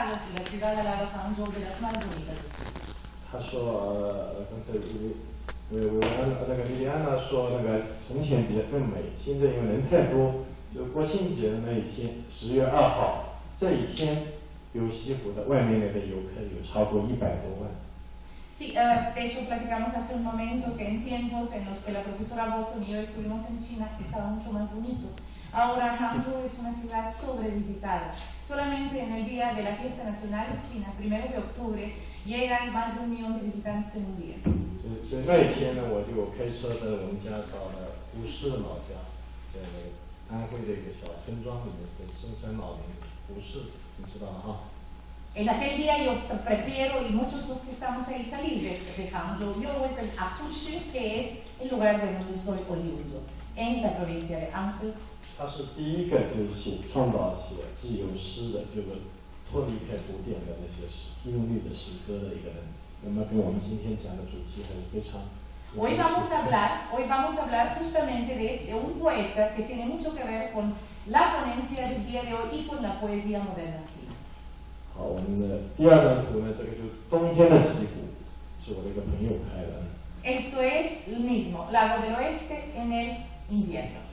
mercados y la ciudad al lado Hangzhou de las más bonitas del mundo. 他说，刚才那个莉莉安娜说，那个从前比更美，现在因为人太多，就国庆节的那一天，10月2号这一天，有西湖的外面那个游客有超过100多万。 Sí, de hecho platicamos hace un momento que en tiempos en los que la profesora Botton y yo estuvimos en China estaba mucho más bonito. Ahora Hangzhou es una ciudad sobrevisitada. Solamente en el día de la fiesta nacional de China, 1 de octubre, llegan más de 1 millón de visitantes en un día. 所以那一天呢，我就开车的我们家到了湖适老家，在安徽的一个小村庄里面，在深山老林湖适，你知道吗？哈。 En aquel día yo prefiero, y muchos los que estamos ahí, salir de Hangzhou. Yo voy a Fushi, que es el lugar de donde soy oriundo, en la provincia de Anhui. 他是第一个就是创造写自由诗的，就是脱离开古典的那些韵律的诗歌的一个人。那么跟我们今天讲的主题还是非常。Hoy vamos a hablar justamente de un poeta que tiene mucho que ver con la ponencia del día de hoy y con la poesía moderna china. 好，我们的第二张图呢，这个就是冬天的西湖，是我的一个朋友拍的。Esto es el mismo, Lago del Oeste en el invierno.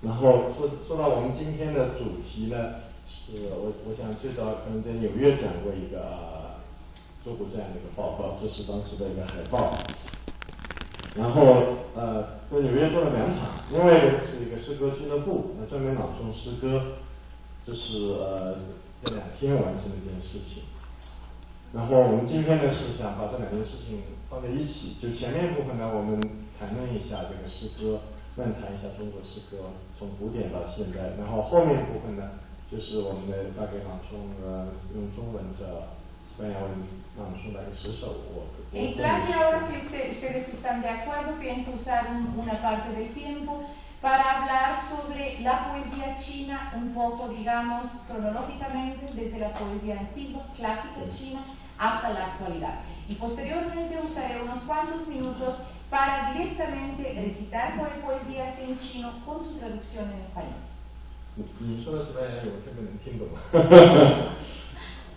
然后说到我们今天的主题呢，是我想最早可能在纽约讲过一个做过这样的一个报告，这是当时的一个海报。然后在纽约做了2场，另外一个是一个诗歌俱乐部，专门朗诵诗歌，这是这2天完成的一件事情。然后我们今天呢是想把这2件事情放在一起，就前面部分呢我们谈论一下这个诗歌，漫谈一下中国诗歌从古典到现代，然后后面部分呢就是我们的大概朗诵用中文的西班牙文朗诵大概10首。El plan de ahora, si ustedes están de acuerdo, pienso usar una parte del tiempo para hablar sobre la poesía china, un poco, digamos, cronológicamente, desde la poesía antigua, clásica china, hasta la actualidad. Y posteriormente usaré unos cuantos minutos para directamente recitar poesías en chino con su traducción en español. 你说的西班牙语我特别能听懂。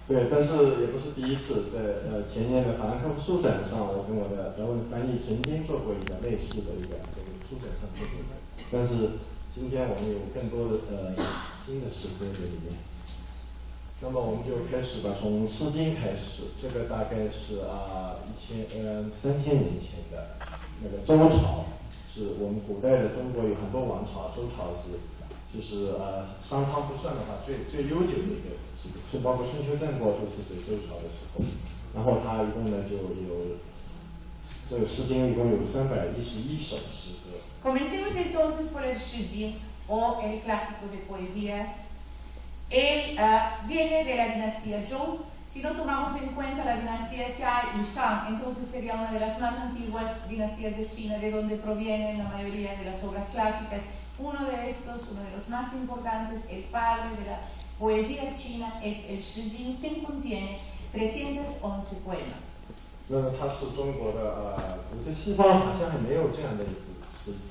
对，但是也不是第一次，在前年的法兰克福书展上，我跟我的德文翻译曾经做过一个类似的一个这个书展上做过的，但是今天我们有更多的新的诗歌在里面。那么我们就开始吧，从《诗经》开始，这个大概是3000年前的那个周朝，是我们古代的中国有很多王朝，周朝就是商汤不算的话最悠久的一个时期，是包括春秋战国都是在周朝的时候。然后它一共呢就有这个《诗经》一共有311首诗歌。Comencemos entonces por el Shi Jing o el clásico de poesías. Él viene de la dinastía Zhou. Si no tomamos en cuenta la dinastía Xia y Shang, entonces sería una de las más antiguas dinastías de China, de donde provienen la mayoría de las obras clásicas. Uno de estos, uno de los más importantes, el padre de la poesía china, es el Shi Jing, quien contiene 311 poemas. 那么它是中国的在西方好像还没有这样的一部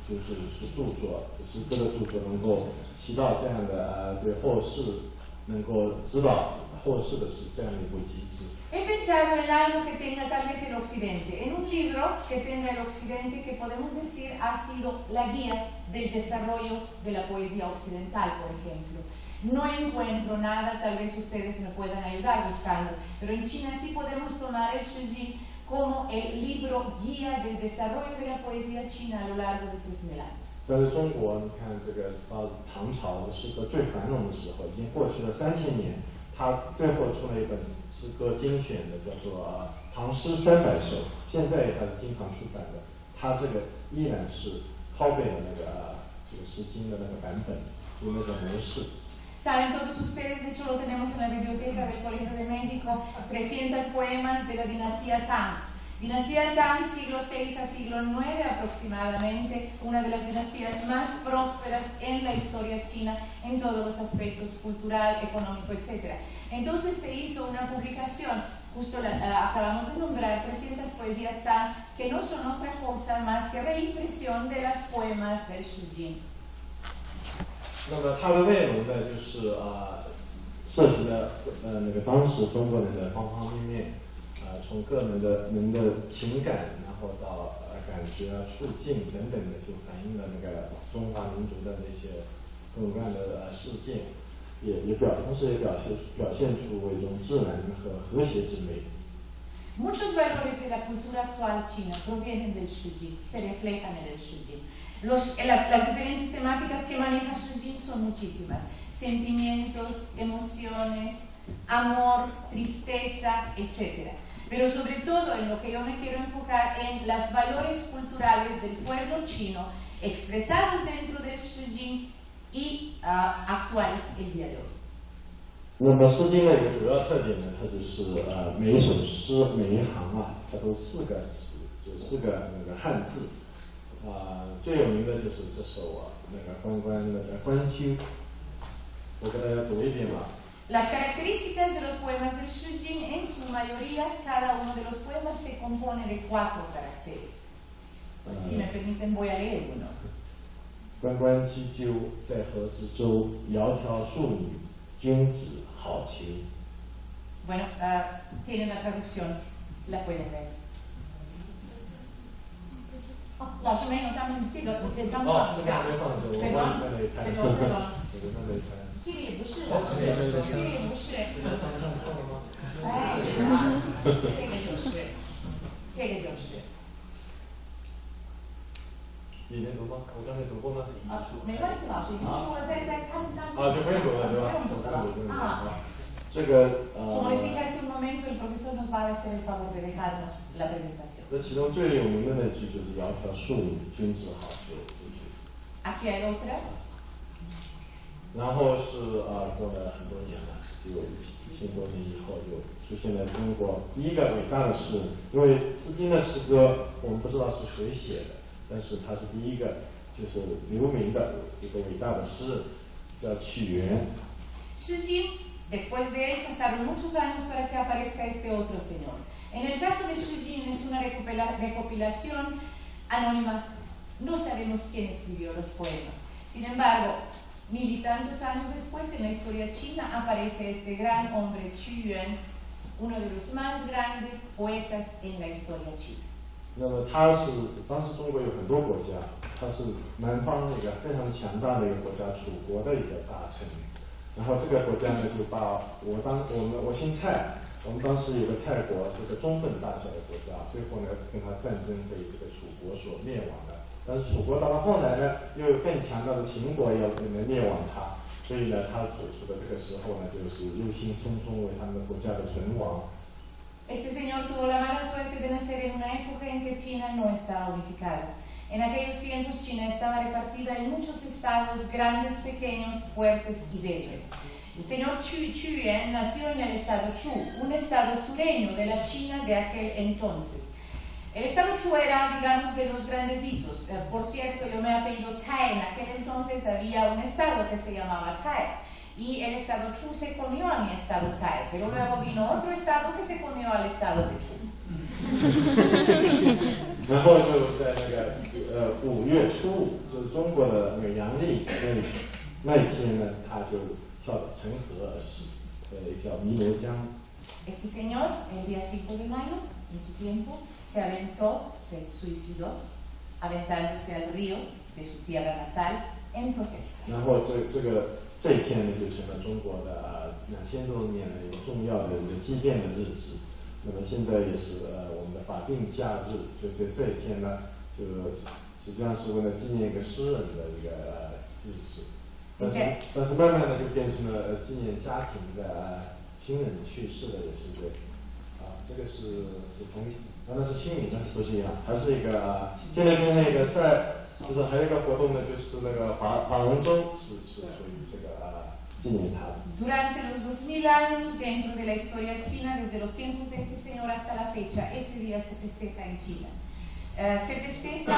就是著作，诗歌的著作能够起到这样的对后世能够指导后世的是这样的一部机制。He pensado en algo que tenga tal vez el Occidente, en un libro que tenga el Occidente que podemos decir ha sido la guía del desarrollo de la poesía occidental, por ejemplo. No encuentro nada, tal vez ustedes me puedan ayudar buscando, pero en China sí podemos tomar el Shi Jing como el libro guía del desarrollo de la poesía china a lo largo de 3000 años. 但是中国，你看这个到唐朝的诗歌最繁荣的时候，已经过去了3000年，他最后出了一本诗歌精选的，叫做《唐诗300首》，现在还是经常出版的。他这个依然是copy了这个《诗经》的那个版本，就那个模式。Saben todos ustedes, de hecho lo tenemos en la biblioteca del Colegio de México, 300 poemas de la dinastía Tang. Dinastía Tang, siglo VI a siglo IX aproximadamente, una de las dinastías más prósperas en la historia china en todos los aspectos cultural, económico, etc. Entonces se hizo una publicación, justo acabamos de nombrar 300 poesías Tang, que no son otra cosa más que reimpresión de las poemas del Shi Jing. 那么它的内容呢，就是涉及了那个当时中国人的方方面面，从个人的情感，然后到感觉啊、处境等等的，就反映了那个中华民族的那些各种各样的事件，同时也表现出一种自然和和谐之美。Muchos valores de la cultura actual china provienen del Shijing, se reflejan en el Shijing. Las diferentes temáticas que maneja Shijing son muchísimas. Sentimientos, emociones, amor, tristeza, etc. Pero sobre todo en lo que yo me quiero enfocar en los valores culturales del pueblo chino expresados dentro del Shijing y actuales el día de hoy. 那么《诗经》的一个主要特点呢，它就是每一首诗每一行啊，它都4个词，就4个那个汉字。最有名的就是这首那个关雎，我给大家读一遍吧。Las características de los poemas del Shijing, en su mayoría, cada uno de los poemas se compone de 4 caracteres. Si me permiten, voy a leer uno. 关关雎鸠，在河之洲，窈窕淑女，君子好逑。Bueno, tiene la traducción, la pueden ver. 老师没有，他们这个刚放一下。perdón。这个也不是，这个也不是。哎，这个就是。你能读吗？我刚才读过吗？没关系，老师，你说再看当。就不用读了，对吧？不用读了。这个Como les dije hace un momento, el profesor nos va a hacer el favor de dejarnos la presentación. 这其中最有名的那句就是窈窕淑女，君子好逑这句。Aquí hay otra. 然后是过了很多年了，就1000多年以后，就出现了中国第一个伟大的诗人。因为《诗经》的诗歌我们不知道是谁写的，但是他是第一个就是留名的一个伟大的诗人，叫屈原。诗经 Después de él pasaron muchos años para que aparezca este otro señor. En el caso de Shijing es una recopilación anónima. No sabemos quién escribió los poemas. Sin embargo, 1000 y tantos años después, en la historia china, aparece este gran hombre Qu uno de los más grandes poetas en la historia china. 那么他是当时中国有很多国家，他是南方一个非常强大的一个国家，楚国的一个大臣。然后这个国家呢，就把我姓蔡，我们当时有个蔡国是个中等大小的国家，最后呢跟他战争被这个楚国所灭亡了。但是楚国到了后来呢，又有更强大的秦国要灭亡他，所以呢他处的这个时候呢，就是忧心忡忡为他们的国家的存亡。Este señor tuvo la mala suerte de nacer en una época en que China no estaba unificada. En aquellos tiempos China estaba repartida en muchos estados, grandes, pequeños, fuertes y débiles. El señor Qu nació en el estado Chu, un estado sureño de la China de aquel entonces. El estado Chu era, digamos, de los grandecitos. Por cierto, yo me apellido Cai. En aquel entonces había un estado que se llamaba Cai. Y el estado Chu se comió a mi estado Cai. Pero luego vino otro estado que se comió al estado de Chu. 然后就在那个5月初5，就是中国的那个阳历那一天呢，他就跳成河而死，在叫汨罗江。Este señor, el día 5 de mayo, en su tiempo, se aventó, se suicidó, aventándose al río de su tierra natal en protesta. 然后这一天呢，就成了中国的2000多年来一个重要的一个祭奠的日子。那么现在也是我们的法定假日，就在这一天呢，就实际上是为了纪念一个诗人的一个日子。但是慢慢的就变成了纪念家庭的亲人去世的也是对。这个是同情，那是清明的，不是一样，还是一个现在跟那个就是还有一个活动呢，就是那个划龙舟是属于这个纪念他的。Durante los 2000 años dentro de la historia china, desde los tiempos de este señor hasta la fecha, ese día se festeja en China. Se festeja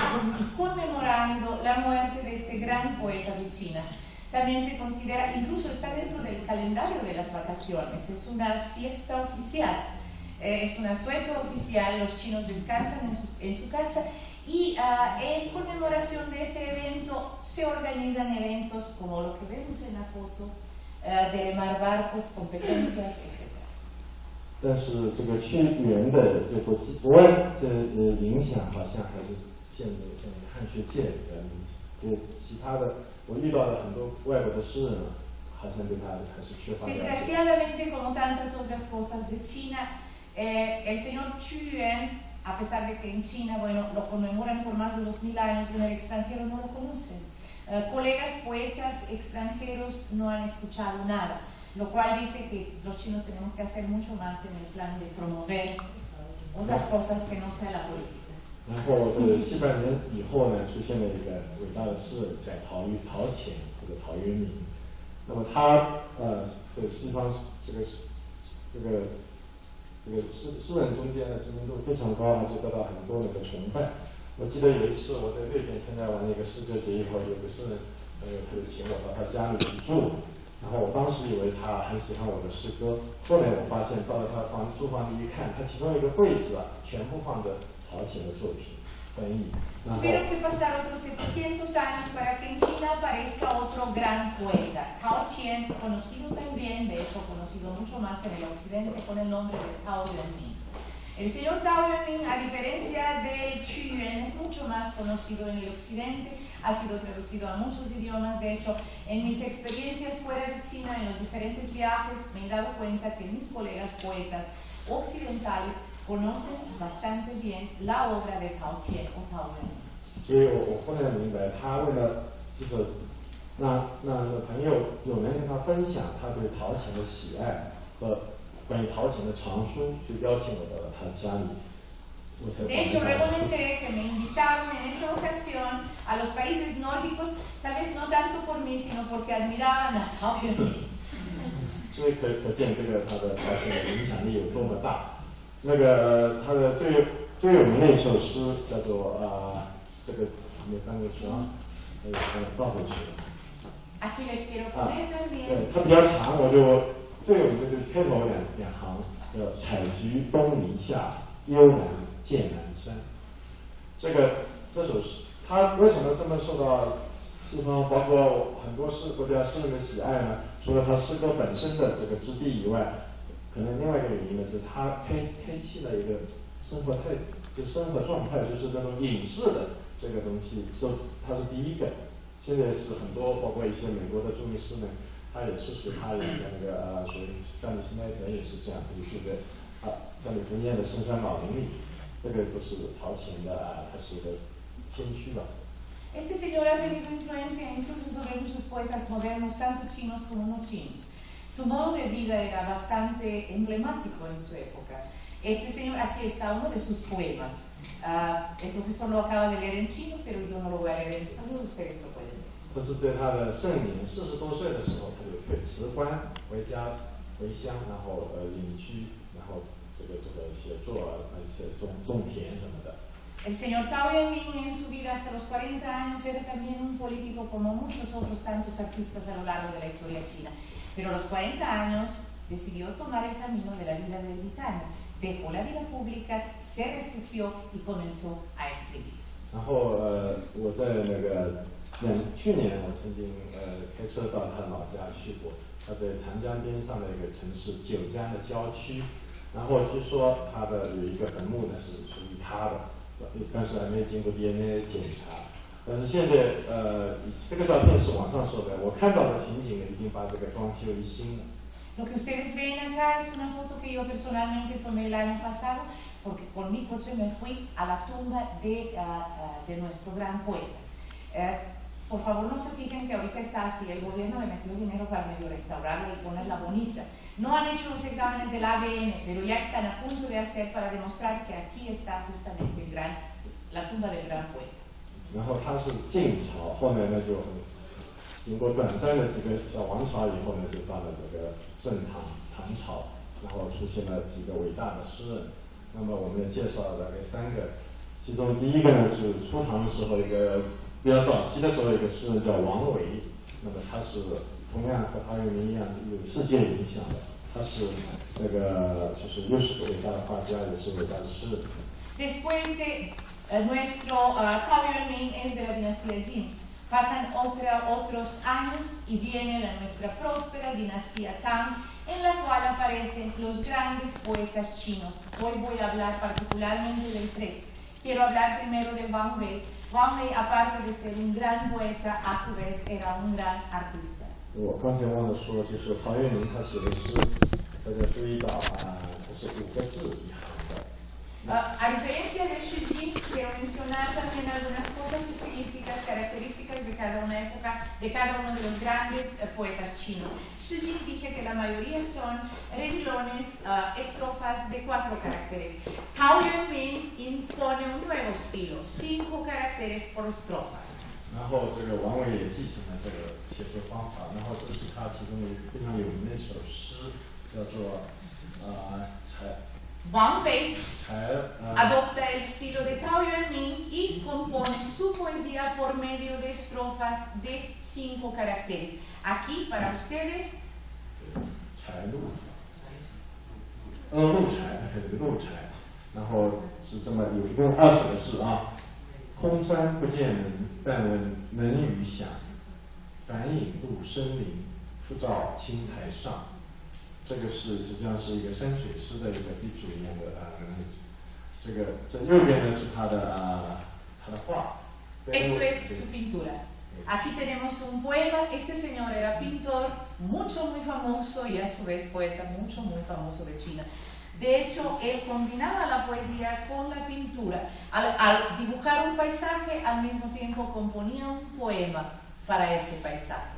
conmemorando la muerte de este gran poeta de China. También se considera, incluso está dentro del calendario de las vacaciones, es una fiesta oficial, es un asueto oficial, los chinos descansan en su casa y en conmemoración de ese evento se organizan eventos como lo que vemos en la foto. de remar barcos, competencias, etc. 但是这个屈原的这个博爱这影响好像还是现在汉学界比较明显。这其他的我遇到了很多外国的诗人，好像对他还是缺乏了解。 Desgraciadamente, como tantas otras cosas de China, el señor Xu Yuan, a pesar de que en China, bueno, lo conmemoran por más de 2000 años, en el extranjero no lo conocen. Colegas poetas extranjeros no han escuchado nada, lo cual dice que los chinos tenemos que hacer mucho más en el plan de promover otras cosas que no sea la política. 然后700年以后呢，出现了一个伟大的诗人叫陶潜或者陶渊明。那么他这个西方这个诗人中间的知名度非常高，他就得到很多人的崇拜。我记得有一次我在瑞典参加完那个诗歌节以后，有个诗人朋友他就请我到他家里去住，然后我当时以为他很喜欢我的诗歌，后来我发现到了他书房里一看，他其中一个柜子全部放着陶潜的作品翻译。 Tuvieron que pasar otros 700 años para que en China aparezca otro gran poeta, Tao Qian, conocido también, de hecho conocido mucho más en el occidente con el nombre de Tao Yuanming. El señor Tao Yuanming, a diferencia del Xu Yuan, es mucho más conocido en el occidente, ha sido traducido a muchos idiomas. De hecho, en mis experiencias fuera de China, en los diferentes viajes, me he dado cuenta que mis colegas poetas occidentales conocen bastante bien la obra de Tao Qian o Tao Yuanming. 所以我后来明白，他为了就是让朋友有人跟他分享他对陶潜的喜爱和关于陶潜的藏书，就邀请我到了他家里。De hecho, luego me enteré que me invitaron en esa ocasión a los países nórdicos, tal vez no tanto por mí, sino porque admiraban a Tao Yuanming. 所以可见这个他的陶潜的影响力有多么大。那个他的最有名的一首诗叫做这个没翻过去啊，放回去。Aquí les quiero poner también. 对，它比较长，我就最有名的就是开头两行，叫“采菊东篱下，悠然见南山”。这首诗，它为什么这么受到西方包括很多国家诗人的喜爱呢？除了它诗歌本身的这个质地以外，可能另外一个原因呢，就是它开启了一个生活态度，就生活状态，就是那种隐士的这个东西，它是第一个。现在是很多包括一些美国的著名诗人，他也是随他人的那个所以像李斯奈特也是这样，就住在加利福尼亚的深山老林里，这个都是陶潜的他是个先驱吧。 Este señor ha tenido influencia incluso sobre muchos poetas modernos, tanto chinos como no chinos. Su modo de vida era bastante emblemático en su época. Este señor, aquí está uno de sus poemas. El profesor lo acaba de leer en chino, pero yo no lo voy a leer en español, ustedes lo pueden leer. 他是在他的盛年40多岁的时候，他就辞官回乡，然后隐居，然后这个写作一些种田什么的。 El señor Tao Yuanming en su vida hasta los 40 años era también un político como muchos otros tantos artistas a lo largo de la historia china. Pero a los 40 años decidió tomar el camino de la vida del ermitaño, dejó la vida pública, se refugió y comenzó a escribir. 然后我在去年我曾经开车到他老家去过，他在长江边上的一个城市九江的郊区，然后据说他的有一个坟墓呢是属于他的。 但是还没经过 DNA 检查，但是现在这个照片是网上说的，我看到的情景已经把这个装修一新了。Lo que ustedes ven acá es una foto que yo personalmente tomé el año pasado, porque con mi coche me fui a la tumba de nuestro gran poeta. Por favor no se fijen que ahorita está así, el gobierno le metió dinero para medio restaurarla y ponerla bonita. No han hecho los exámenes del ADN, pero ya están a punto de hacer para demostrar que aquí está justamente la tumba del gran poeta. 然后他是晋朝，后来呢就经过短暂的几个小王朝以后呢，就到了这个盛唐朝，然后出现了几个伟大的诗人。那么我们也介绍了大概3个，其中第一个呢是初唐的时候一个比较早期的时候一个诗人叫王维，那么他是同样和陶渊明一样有世界影响的，他是那个就是又是个伟大的画家，也是伟大的诗人。 Después de nuestro Tao Yuanming es de la dinastía Jin. Pasan otros años y viene nuestra próspera dinastía Tang, en la cual aparecen los grandes poetas chinos. Hoy voy a hablar particularmente del 3. Quiero hablar primero de Wang Wei. Wang Wei, aparte de ser un gran poeta, a su vez era un gran artista. 我刚才忘了说，就是陶渊明他写的诗，大家注意到它是5个字一行的。A diferencia de Shi Jing, quiero mencionar también algunas cosas estilísticas características de cada una época, de cada uno de los grandes poetas chinos. Shi Jing dije que la mayoría son renglones, estrofas de 4 caracteres. Tao Yuanming impone un nuevo estilo, 5 caracteres por estrofa. 然后这个王维也继承了这个写作方法，然后这是他其中的一个非常有名的一首诗，叫做Wang Wei adopta el estilo de Tao Yuanming y compone su poesía por medio de estrofas de 5 caracteres. Aquí para ustedes. 路柴，然后是这么有一共20个字啊。空山不见人，但闻能雨响。返影入深林，复照青苔上。这个是实际上是一个山水诗的一个地主一样的这右边呢是他的画。Esto es su pintura. Aquí tenemos un poema. Este señor era pintor mucho muy famoso y a su vez poeta mucho muy famoso de China. De hecho, él combinaba la poesía con la pintura. Al dibujar un paisaje, al mismo tiempo componía un poema para ese paisaje.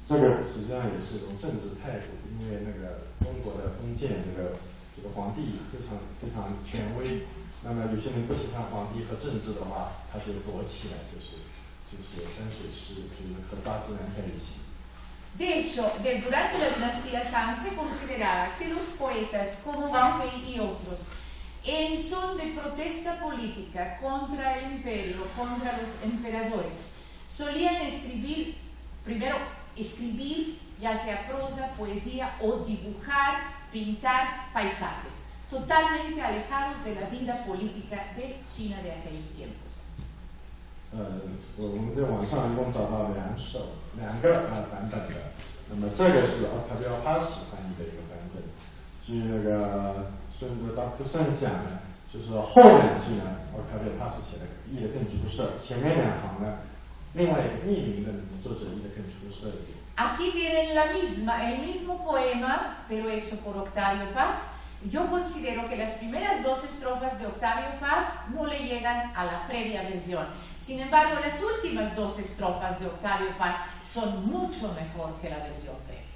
这个实际上也是一种政治态度，因为那个中国的封建这个皇帝非常权威，那么有些人不喜欢皇帝和政治的话，他就躲起来，就写山水诗，就是和大自然在一起。 De hecho, durante la dinastía Tang se consideraba que los poetas como Wang Wei y otros, en son de protesta política contra el imperio, contra los emperadores, solían escribir ya sea prosa, poesía o dibujar, pintar paisajes, totalmente alejados de la vida política de China de aquellos tiempos. 我们在网上一共找到2个版本的，那么这个是Octavio Paz翻译的一个版本。据那个Dr. Sun 讲呢，就是后2句呢Octavio Paz写的译得更出色，前面2行呢，另外一个匿名的作者译得更出色一点。 Aquí tienen el mismo poema, pero hecho por Octavio Paz. Yo considero que las primeras 2 estrofas de Octavio Paz no le llegan a la previa versión. Sin embargo, las últimas 2 estrofas de Octavio Paz son mucho mejor que la versión previa.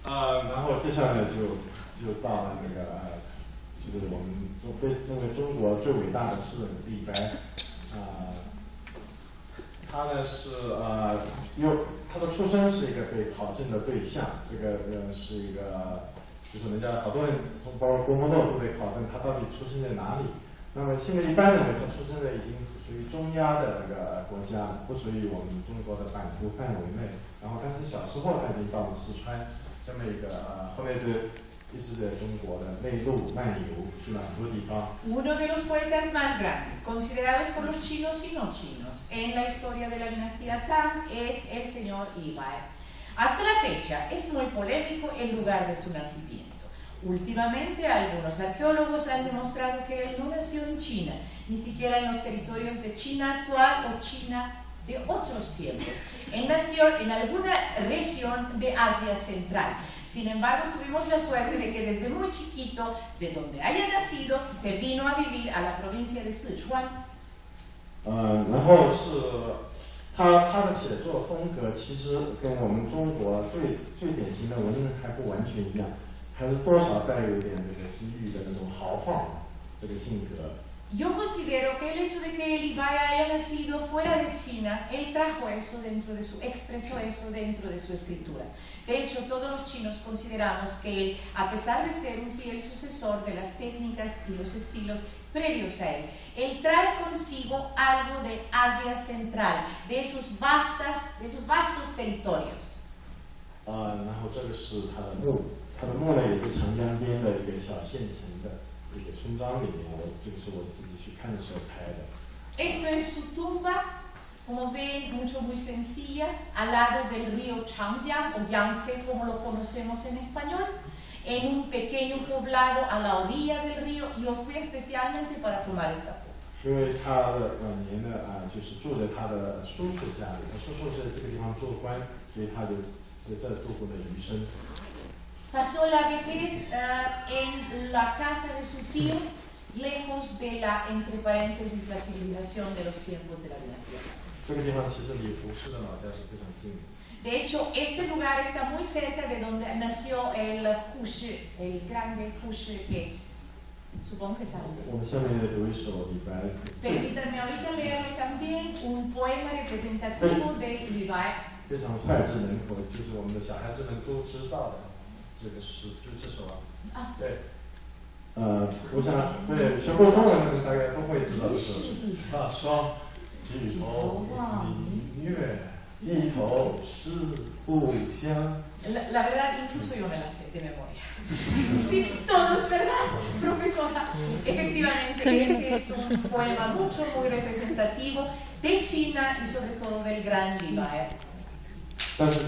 然后接下来就到了那个，就是我们被认为中国最伟大的诗人李白，他呢是他的出生是一个被考证的对象，这个是一个，就是人家好多人，包括郭沫若都被考证他到底出生在哪里。那么现在一般认为他出生在已经属于中亚的那个国家，不属于我们中国的版图范围内。然后但是小时候他已经到了四川这么一个，后来一直在中国的内陆漫游，去了很多地方。Uno de los poetas más grandes, considerados por los chinos y no chinos, en la historia de la dinastía Tang es el señor Li Bai. Hasta la fecha es muy polémico el lugar de su nacimiento. Últimamente algunos arqueólogos han demostrado que él no nació en China, ni siquiera en los territorios de China actual o China de otros tiempos. Él nació en alguna región de Asia Central. Sin embargo, tuvimos la suerte de que desde muy chiquito, de donde haya nacido, se vino a vivir a la provincia de Sichuan. 然后是他的写作风格其实跟我们中国最典型的文人还不完全一样，还是多少带有一点这个西域的那种豪放这个性格。 Yo considero que el hecho de que Li Bai haya nacido fuera de China, él trajo eso expresó eso dentro de su escritura. De hecho, todos los chinos consideramos que él, a pesar de ser un fiel sucesor de las técnicas y los estilos previos a él trae consigo algo de Asia Central, de esos vastos territorios. 然后这个是他的墓呢也是长江边的一个小县城的一个村庄里面，这个是我自己去看的时候拍的。Esto es su tumba, como ven, muy sencilla, al lado del río Changjiang o Yangtze, como lo conocemos en español, en un pequeño poblado a la orilla del río. Yo fui especialmente para tomar esta foto. 因为他的晚年呢就是住在他的叔叔家里，他叔叔是这个地方做官，所以他就在这度过了余生。 Pasó la vejez en la casa de su tío, lejos de la, entre paréntesis, la civilización de los tiempos de la dinastía. 这个地方其实离胡适的老家是非常近的。 De hecho, este lugar está muy cerca de donde nació el Hu Shi, el grande Hu Shi que supongo que saben. 我们下面读一首李白。 Permítanme ahorita leerle también un poema representativo de Li Bai. 非常脍炙人口，就是我们的小孩子们都知道的这个诗，就这首啊。对。我想对学过中文的人大概都会知道这首诗。霜举头明月，低头思故乡。 La verdad, incluso yo me la sé de memoria. Sí, todos, ¿verdad, profesora? Efectivamente, ese es un poema muy representativo de China y sobre todo del gran Li Bai. 但是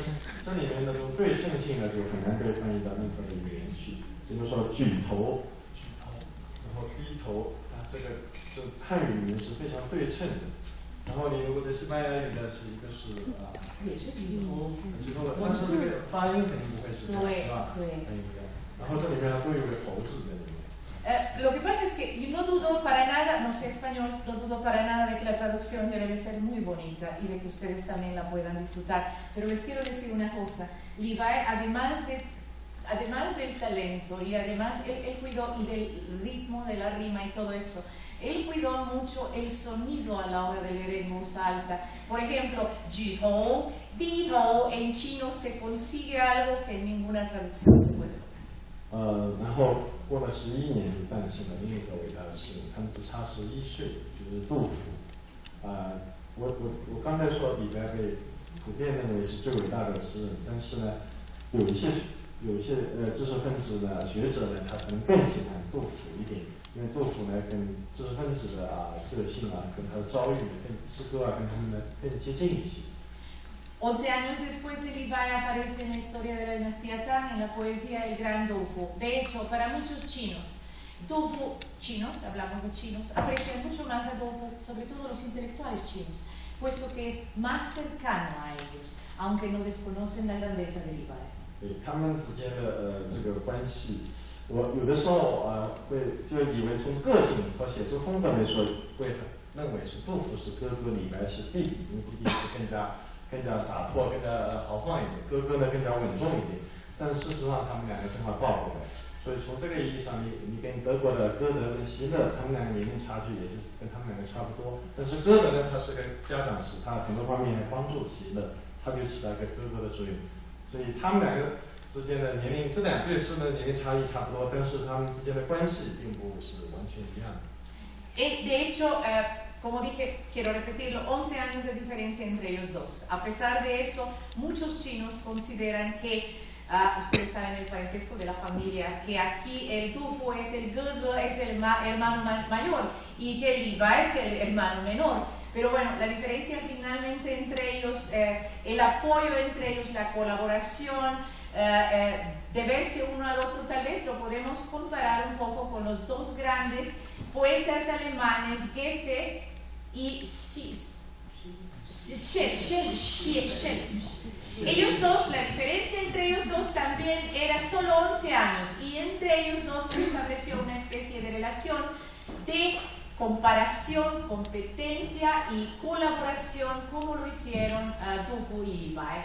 这里面那种对称性呢，就很难被翻译到任何的语言去。比如说举头，然后低头，这个汉语里面是非常对称的。 然后你如果在西班牙语呢，是一个是也是举头，举头的，但是这个发音肯定不会是这样，是吧？对。然后这里面都有个头字在里面。Lo que pasa es que yo no dudo para nada, no sé español, no dudo para nada de que la traducción debe de ser muy bonita y de que ustedes también la puedan disfrutar. Pero les quiero decir una cosa, Li Bai, además del talento y además él cuidó y del ritmo de la rima y todo eso, él cuidó mucho el sonido a la hora de leer en voz alta. Por ejemplo, 举头, 低头 en chino se consigue algo que en ninguna traducción se puede lograr. 然后过了11年就诞生了另一个伟大的诗人，他们只差11岁，就是杜甫。我刚才说李白被普遍认为是最伟大的诗人，但是呢，有一些知识分子呢、学者呢，他可能更喜欢杜甫一点。 因为杜甫呢，跟知识分子的个性跟他的遭遇、跟诗歌跟他们呢更接近一些。11 años después de Li Bai aparece en la historia de la dinastía Tang, en la poesía el gran Du Fu. De hecho, para muchos chinos, Du Fu, chinos, hablamos de chinos, aprecian mucho más a Du Fu, sobre todo los intelectuales chinos, puesto que es más cercano a ellos, aunque no desconocen la grandeza de Li Bai. 对他们之间的这个关系。 我有的时候就以为从个性和写作风格来说，会认为是杜甫是哥哥，李白是弟弟，因为弟弟是更加洒脱、更加豪放一点，哥哥呢更加稳重一点。但事实上，他们两个正好倒过来。所以从这个意义上，你跟德国的歌德跟席勒，他们两个年龄差距也就跟他们两个差不多。但是歌德呢，他是个家长式，他很多方面帮助席勒，他就起到一个哥哥的作用。所以他们两个 之间的年龄，这两对诗的年龄差异差不多，但是他们之间的关系并不是完全一样的。De hecho, como dije, quiero repetirlo, 11 años de diferencia entre ellos dos. A pesar de eso, muchos chinos consideran que, ustedes saben el parentesco de la familia, que aquí el Du Fu es el Ge, es el hermano mayor y que Li Bai es el hermano menor. Pero bueno, la diferencia finalmente entre ellos, el apoyo entre ellos, la colaboración, de verse uno al otro, tal vez lo podemos comparar un poco con los dos grandes poetas alemanes, Goethe y Schiller. Ellos dos, la diferencia entre ellos dos también era solo 11 años y entre ellos dos se estableció una especie de relación de comparación, competencia y colaboración como lo hicieron Du Fu y Li Bai.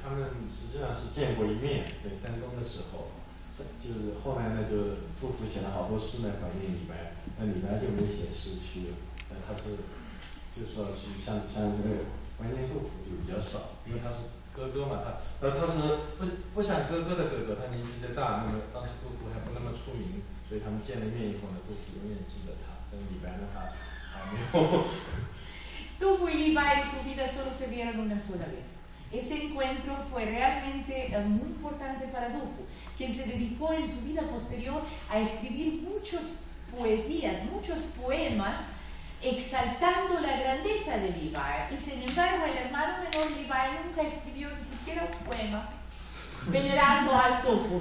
他们实际上是见过一面，在山东的时候，就是后来呢，就杜甫写了好多诗来怀念李白，但李白就没写诗去，他是就说去像这个怀念杜甫就比较少，因为他是哥哥嘛，他是不像哥哥的哥哥，他年纪再大，那么当时杜甫还不那么出名，所以他们见了面以后呢，杜甫永远记得他，但李白呢，他还没有。Du Fu y Li Bai en su vida solo se vieron una sola vez. Ese encuentro fue realmente muy importante para Du Fu, quien se dedicó en su vida posterior a escribir muchas poesías, muchos poemas exaltando la grandeza de Levi. Y sin embargo, el hermano menor Levi nunca escribió ni siquiera un poema venerando al tofu.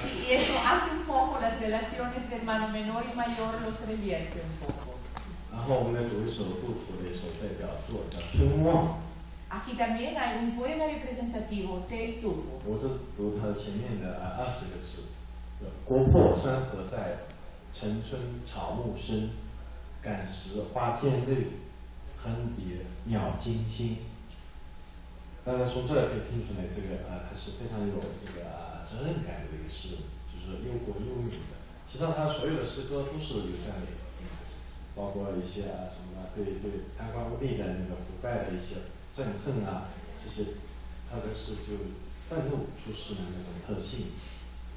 Sí, y eso hace un poco las relaciones de hermano menor y mayor, los revierte un poco. Aquí también hay un poema representativo del tofu. 我是读它前面的20个字，国破山河在，城春草木深，感时花溅绿，哼别鸟惊心。从这可以听出来，这个它是非常有这个责任感的一个诗人，就是忧国忧民的。实际上，他所有的诗歌都是有这样的意思，包括一些什么对贪官污吏的那个腐败的一些憎恨啊，这些他的诗就愤怒出世的那种特性。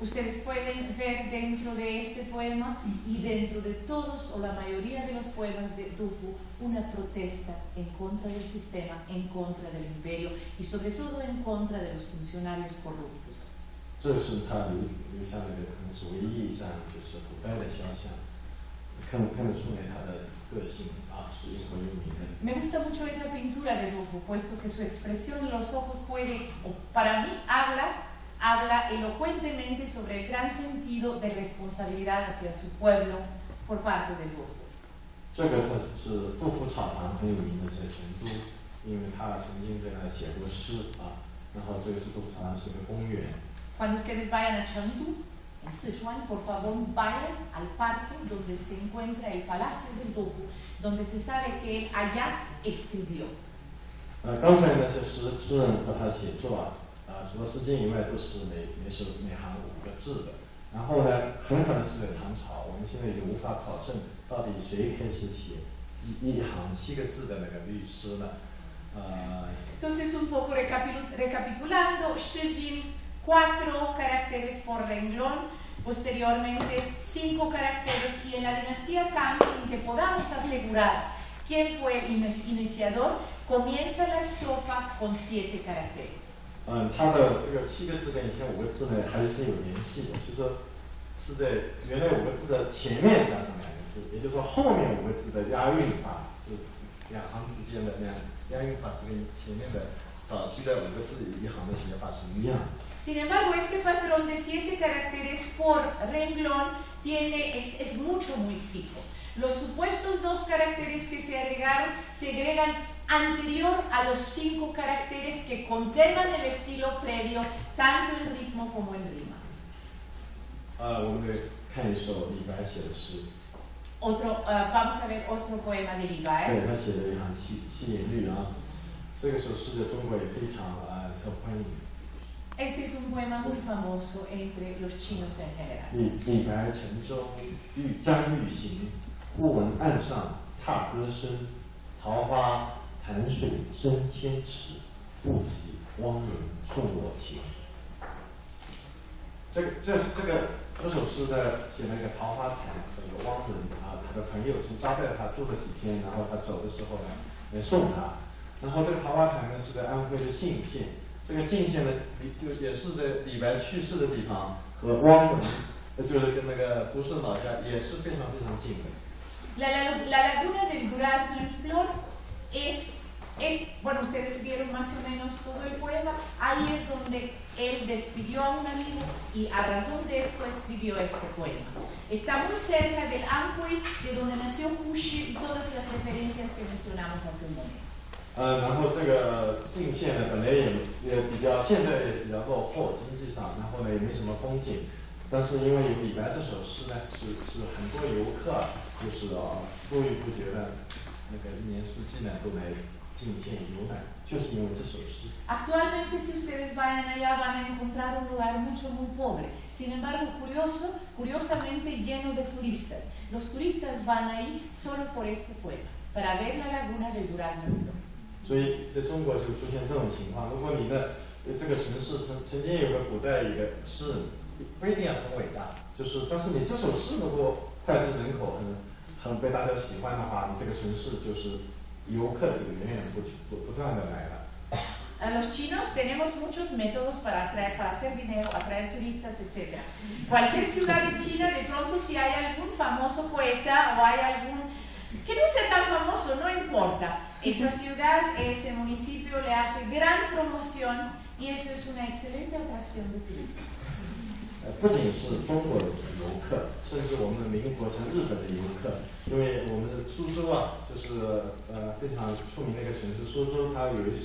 Ustedes pueden ver dentro de este poema y dentro de todos o la mayoría de los poemas de Tufu una protesta en contra del sistema, en contra del imperio y sobre todo en contra de los funcionarios corruptos. 这是他留下来的可能是唯一一张就是古代的肖像，看得出来他的个性是忧国忧民的。 Me gusta mucho esa pintura de Tufu, puesto que su expresión en los ojos puede, o para mí habla elocuentemente sobre el gran sentido de responsabilidad hacia su pueblo por parte de Tufu. 这个是杜甫草堂很有名的在成都，因为他曾经在那写过诗然后这个是杜甫草堂是个公园。 Cuando ustedes vayan a Chengdu, en Sichuan, por favor vayan al parque donde se encuentra el Palacio del Tufu, donde se sabe que él allá escribió. 刚才那些诗人和他写作除了诗经以外，都是每行5个字的。然后呢，很可能是在唐朝，我们现在已经无法考证到底谁开始写一行7个字的那个律诗了。Entonces, un poco recapitulando, Shi Jin, 4 caracteres por renglón, posteriormente 5 caracteres, y en la dinastía Tang, sin que podamos asegurar quién fue el iniciador, comienza la estrofa con 7 caracteres. 它的这个7个字跟以前5个字呢还是有联系的，就是说是在原来5个字的前面加上2个字，也就是说后面5个字的押韵法，就2行之间的那样押韵法是跟前面的早期的5个字1行的写法是一样。 Sin embargo, este patrón de 7 caracteres por renglón es muy fijo. Los supuestos 2 caracteres que se agregaron se agregan anterior a los 5 caracteres que conservan el estilo previo, tanto en ritmo como en rima. 我们看一首李白写的诗。Vamos a ver otro poema de Li Bai. 对，他写的一行七言律这个首诗在中国也非常受欢迎。 Este es un poema muy famoso entre los chinos en general. 李白乘舟将欲行，忽闻岸上踏歌声，桃花潭水深千尺，不及汪伦送我情。这首诗的写那个桃花潭，那个汪伦他的朋友从招待他住了几天，然后他走的时候呢，来送他。然后这个桃花潭呢是在安徽的泾县。 这个泾县呢，就也是在李白去世的地方，和汪伦，就是跟那个胡适老家也是非常非常近的。La laguna del Durazno en flor bueno, ustedes vieron más o menos todo el poema. Ahí es donde él despidió a un amigo y a razón de esto escribió este poema. Está muy cerca del Anhui, de donde nació Puxi y todas las referencias que mencionamos hace un momento. 然后这个泾县呢，本来也比较，现在也比较落后，经济上，然后呢也没什么风景，但是因为有李白这首诗呢，是很多游客就是络绎不绝的，那个1年4季呢都来泾县游览，就是因为这首诗。 Actualmente, si ustedes vayan allá, van a encontrar un lugar muy pobre. Sin embargo, curiosamente lleno de turistas. Los turistas van ahí solo por este poema, para ver la laguna del Durazno. 所以在中国就出现这种情况，如果你的这个城市曾经有个古代一个诗人，不一定要很伟大，但是你这首诗如果脍炙人口，很被大家喜欢的话，你这个城市就是游客就源源不断的来了。los chinos tenemos muchos métodos para hacer dinero, atraer turistas, etc. Cualquier ciudad de China, de pronto si hay algún famoso poeta o hay algún que no sea tan famoso, no importa. Esa ciudad, ese municipio le hace gran promoción y eso es una excelente atracción de turismo. 不仅是中国的游客，甚至我们的邻国像日本的游客，因为我们的苏州啊，就是非常出名的一个城市。苏州它有一个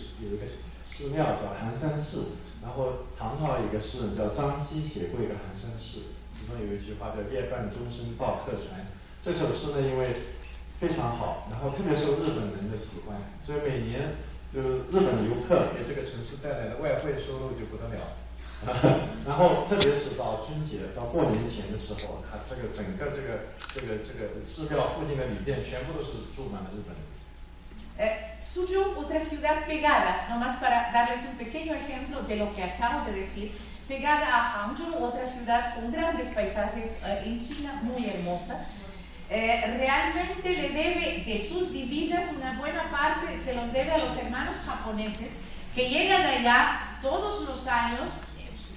寺庙叫寒山寺，然后唐朝有一个诗人叫张机写过一个寒山寺，其中有一句话叫"夜半钟声报客传"。这首诗呢，因为非常好，然后特别受日本人的喜欢，所以每年就日本游客给这个城市带来的外汇收入就不得了。然后特别是到春节、到过年前的时候，它这个整个这个寺庙附近的旅店全部都是住满了日本人。Suzhou, otra ciudad pegada, nomás para darles un pequeño ejemplo de lo que acabo de decir, pegada a Hangzhou, otra ciudad con grandes paisajes en China, muy hermosa. Realmente le debe de sus divisas una buena parte, se los debe a los hermanos japoneses que llegan allá todos los años,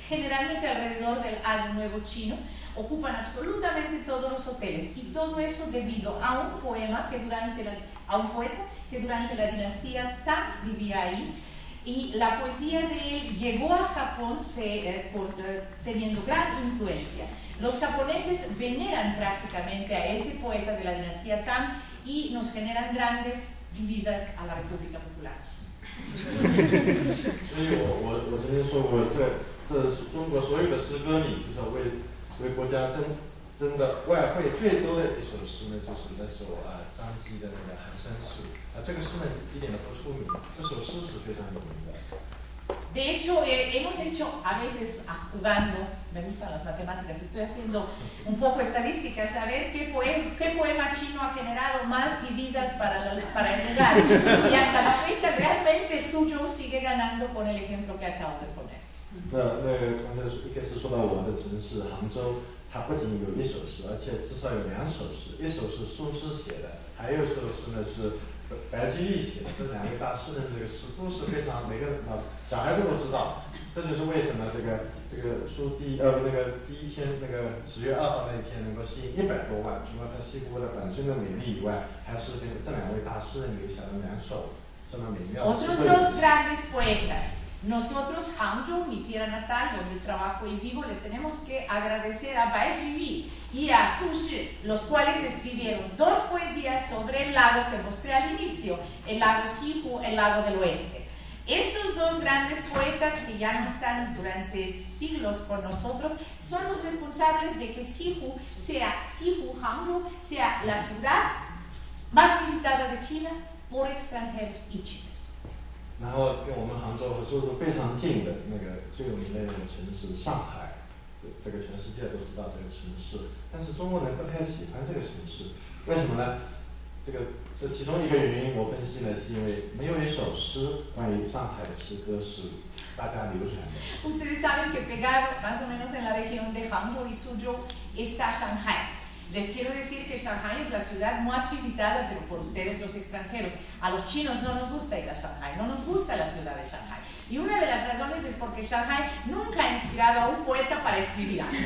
generalmente alrededor del Año Nuevo Chino, ocupan absolutamente todos los hoteles y todo eso debido a un poeta que durante la dinastía Tang vivía ahí y la poesía de él llegó a Japón teniendo gran influencia. Los japoneses veneran prácticamente a ese poeta de la dinastía Tang y nos generan grandes divisas a la República Popular. 所以我曾经说过，这中国所有的诗歌里，就是为国家争的外汇最多的一首诗呢，就是那首张机的那个《寒山寺》。这个诗呢一点都不出名，这首诗是非常有名的。De hecho, hemos hecho a veces jugando, me gustan las matemáticas, estoy haciendo un poco estadísticas, a ver qué poema chino ha generado más divisas para el lugar. Y hasta la fecha realmente Suzhou sigue ganando con el ejemplo que acabo de poner. 刚才一开始说到我的城市杭州，它不仅有一首诗，而且至少有2首诗，一首是苏轼写的，还有一首诗呢是白居易写的。这2位大诗人这个诗都是非常每个小孩子都知道。这就是为什么这个书第一天那个10月2号那一天能够吸引100多万，除了它西湖的本身的美丽以外，还是这2位大诗人留下的2首这么美妙的诗。 Otros dos grandes poetas. Nosotros, Hangzhou, mi tierra natal, donde trabajo y vivo, le tenemos que agradecer a Bai Jiyi y a Su Shi, los cuales escribieron 2 poesías sobre el lago que mostré al inicio, el lago Sihu, el lago del oeste. Estos 2 grandes poetas que ya no están durante siglos con nosotros son los responsables de que Sihu, Hangzhou, sea la ciudad más visitada de China por extranjeros y chinos. 然后跟我们杭州和苏州非常近的那个最有名的那个城市上海，这个全世界都知道这个城市，但是中国人不太喜欢这个城市，为什么呢？这其中一个原因我分析呢，是因为没有一首诗关于上海的诗歌是大家流传的。 Ustedes saben que pegado más o menos en la región de Hangzhou y Suzhou está Shanghai. Les quiero decir que Shanghai es la ciudad más visitada, pero por ustedes los extranjeros. A los chinos no nos gusta ir a Shanghai, no nos gusta la ciudad de Shanghai. Y una de las razones es porque Shanghai nunca ha inspirado a un poeta para escribir algo.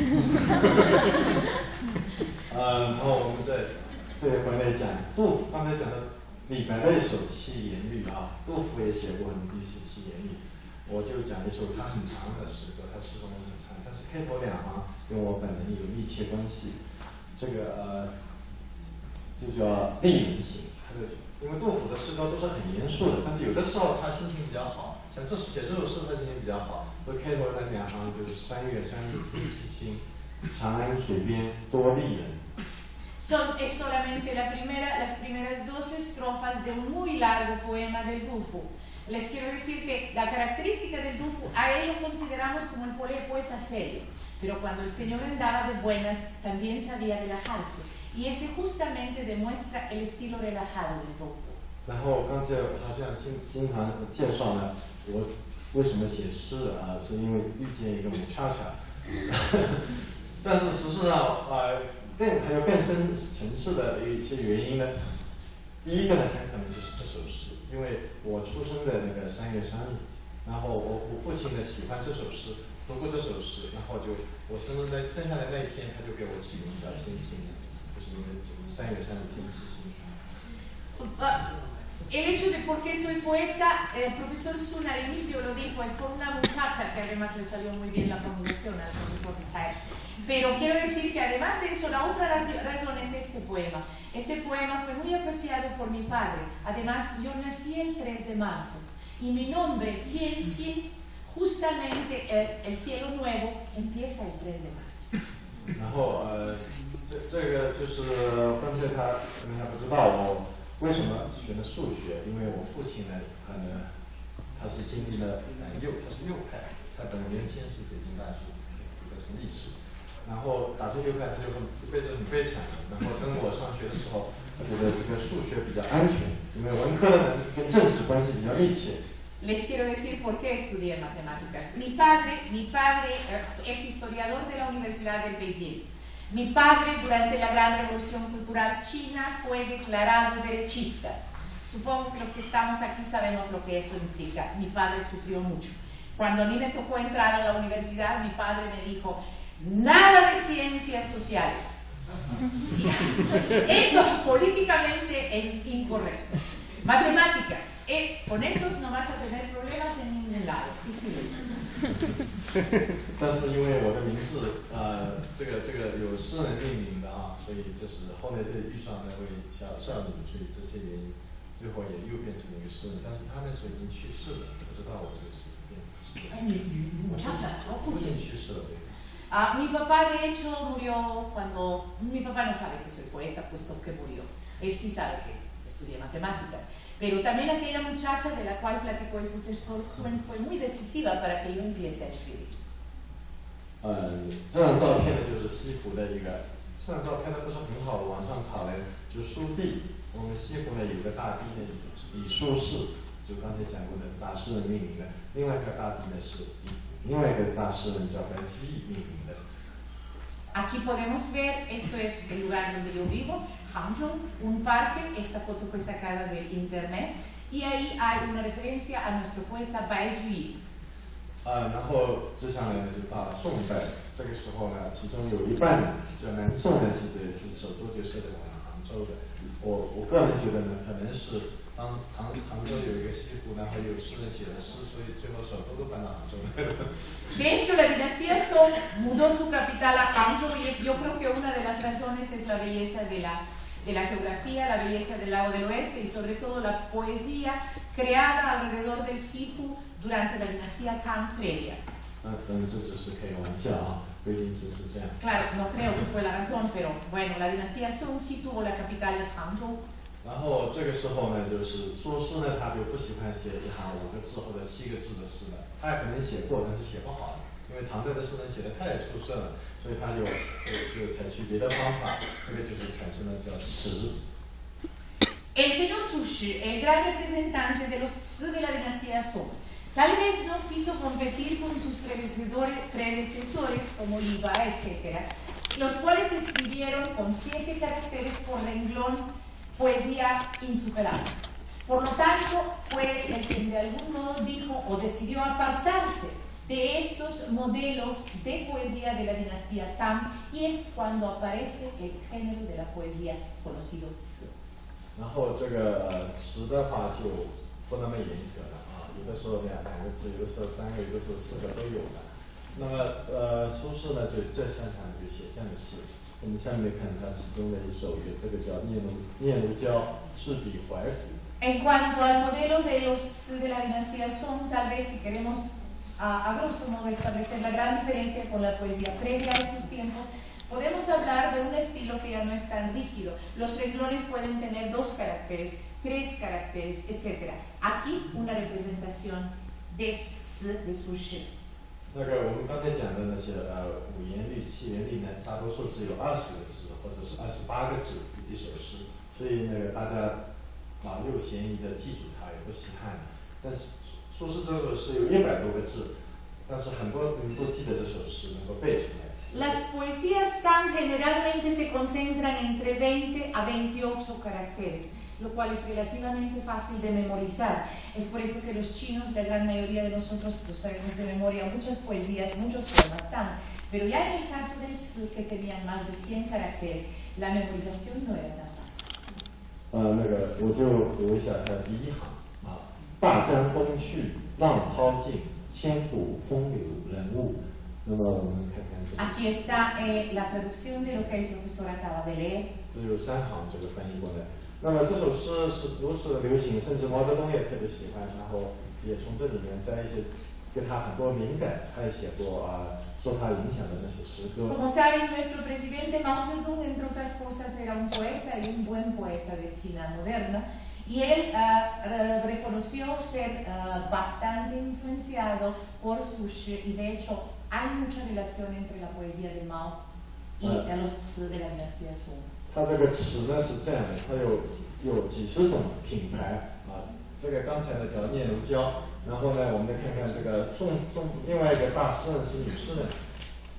然后我们这一回来讲杜甫，刚才讲的李白的一首《七言律》啊，杜甫也写过很多一些七言律，我就讲一首他很长的诗歌，他诗中很长，但是开头2行跟我本人有密切关系。 这个就叫励人型，因为杜甫的诗歌都是很严肃的，但是有的时候他心情比较好，像写这首诗他心情比较好，都开头那2行就是3月3日天气晴，长安水边多丽人。 Es solamente las primeras 2 estrofas de un muy largo poema del Dufu. Les quiero decir que la característica del Dufu, a él lo consideramos como el poeta serio. Pero cuando el señor andaba de buenas, también sabía relajarse. Y ese justamente demuestra el estilo relajado del Dufu. 然后刚才好像经常介绍呢，我为什么写诗啊？是因为遇见一个母恰恰。但是事实上还有更深层次的一些原因呢。第一个呢，很可能就是这首诗，因为我出生在那个3月3日，然后我父亲呢喜欢这首诗，读过这首诗，然后我生日生下来那一天，他就给我起名叫天心，就是因为3月3日天气星。El hecho de por qué soy poeta, el profesor Sun al inicio lo dijo, es por una muchacha que además le salió muy bien la pronunciación al profesor Misael. Pero quiero decir que además de eso, la otra razón es este poema. Este poema fue muy apreciado por mi padre. Además, yo nací el 3 de marzo y mi nombre, Tianxin, justamente el cielo nuevo, empieza el 3 de marzo. 然后这个就是刚才他可能还不知道我为什么选的数学，因为我父亲呢，可能他是经历了他是右派，他本原先是北京大学读的是历史，然后打进右派他就一辈子很悲惨，然后跟我上学的时候，他觉得这个数学比较安全，因为文科的人跟政治关系比较密切。Les quiero decir por qué estudié matemáticas. Mi padre es historiador de la Universidad de Beijing. Mi padre, durante la Gran Revolución Cultural China, fue declarado derechista. Supongo que los que estamos aquí sabemos lo que eso implica. Mi padre sufrió mucho. Cuando a mí me tocó entrar a la universidad, mi padre me dijo, nada de ciencias sociales. Sí. Eso políticamente es incorrecto. Matemáticas, con esos no vas a tener problemas en ningún lado. Y sí. 但是因为我的名字，这个有诗人命名的啊，所以就是后来这预算呢会效力，所以这些原因，最后也又变成了一个诗人。但是他那时候已经去世了，不知道我这个是变诗人。我父亲去世了，对。Mi papá de hecho murió cuando mi papá no sabe que soy poeta, puesto que murió. Él sí sabe que estudié matemáticas. Pero también aquella muchacha de la cual platicó el profesor Sun fue muy decisiva para que yo empiece a escribir. 这张照片呢，就是西湖的一个，这张照片呢不是很好，网上考来就苏地。我们西湖呢有个大堤呢，以苏轼，就刚才讲过的大诗人命名的。另外一个大堤呢是以另外一个大诗人叫白居易命名的。Aquí podemos ver, esto es el lugar donde yo vivo, Hangzhou, un parque, esta foto fue sacada del internet, y ahí hay una referencia a nuestro poeta Bai Juyi. 然后接下来呢就到了宋代，这个时候呢，其中有一半呢，就南宋呢是首都就设在杭州的。我个人觉得呢，可能是杭州有一个西湖，然后有诗人写的诗，所以最后首都都搬到杭州了。De hecho, la dinastía Song mudó su capital a Hangzhou y yo creo que una de las razones es la belleza de la geografía, la belleza del lago del oeste y sobre todo la poesía creada alrededor del Sihu durante la dinastía Tang previa. Claro, no creo que fue la razón, pero bueno, la dinastía Song sí tuvo la capital en Hangzhou. 然后这个时候呢，就是苏轼呢，他就不喜欢写1行5个字或者7个字的诗了，他也可能写过，但是写不好，因为唐代的诗人写得太出色了，所以他就采取别的方法，这个就是产生了叫词。El señor Su Shi, el gran representante de los Zi de la dinastía Song, tal vez no quiso competir con sus predecesores como Liba, etc., los cuales escribieron con 7 caracteres por renglón poesía insuperable. Por lo tanto, fue el que de algún modo dijo o decidió apartarse de estos modelos de poesía de la dinastía Tang, y es cuando aparece el género de la poesía conocido Zi. 然后这个词的话就不那么严格了啊，有的时候2个字，有的时候3个，有的时候4个都有的。那么苏轼呢，就最擅长就写这样的诗。我们下面看他其中的一首，这个叫《念奴娇·赤壁怀古》。En cuanto al modelo de los Zi de la dinastía Song, tal vez si queremos a grosso modo establecer la gran diferencia con la poesía previa a estos tiempos, podemos hablar de un estilo que ya no es tan rígido. Los renglones pueden tener 2 caracteres, 3 caracteres, etc. Aquí una representación de Zi de Su Shi. 那个我们刚才讲的那些5言律、7言律呢，大多数只有20个字或者是28个字一首诗，所以那个大家老幼咸宜的记住它也不稀罕。但是苏轼这首诗有100多个字，但是很多人都记得这首诗，能够背出来。Las poesías Tang generalmente se concentran entre 20 a 28 caracteres. lo cual es relativamente fácil de memorizar. Es por eso que los chinos, la gran mayoría de nosotros, lo sabemos de memoria, muchas poesías, muchos poemas, pero ya en el caso del Zi, que tenían más de 100 caracteres, la memorización no era tan fácil. 那个我就读一下它的第一行啊，大江东去，浪淘尽，千古风流人物。那么我们看看这个。Aquí está la traducción de lo que el profesor acaba de leer. 只有3行这个翻译过来。那么这首诗是如此的流行，甚至毛泽东也特别喜欢，然后也从这里面摘一些跟他很多灵感，他也写过受他影响的那些诗歌。Como saben, nuestro presidente Mao Zedong, entre otras cosas, era un poeta y un buen poeta de China moderna, y él reconoció ser bastante influenciado por Su Shi, y de hecho hay mucha relación entre la poesía de Mao y los Zi de la dinastía Song. 它这个词呢是这样的，它有几十种品牌这个刚才呢叫聂如娇，然后呢我们再看看这个宋另外一个大诗人是女诗人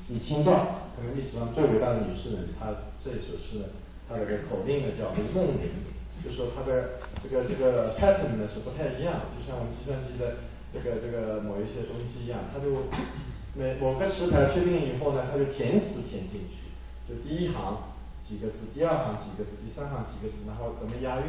李清照，可能历史上最伟大的女诗人，她这一首诗呢，她的口令呢叫如梦灵，就说它的这个 pattern 呢是不太一样，就像我们计算机的这个某一些东西一样，它就某个词牌确定以后呢，它就填词填进去，就第一行几个字，第2行几个字，第3行几个字，然后怎么押韵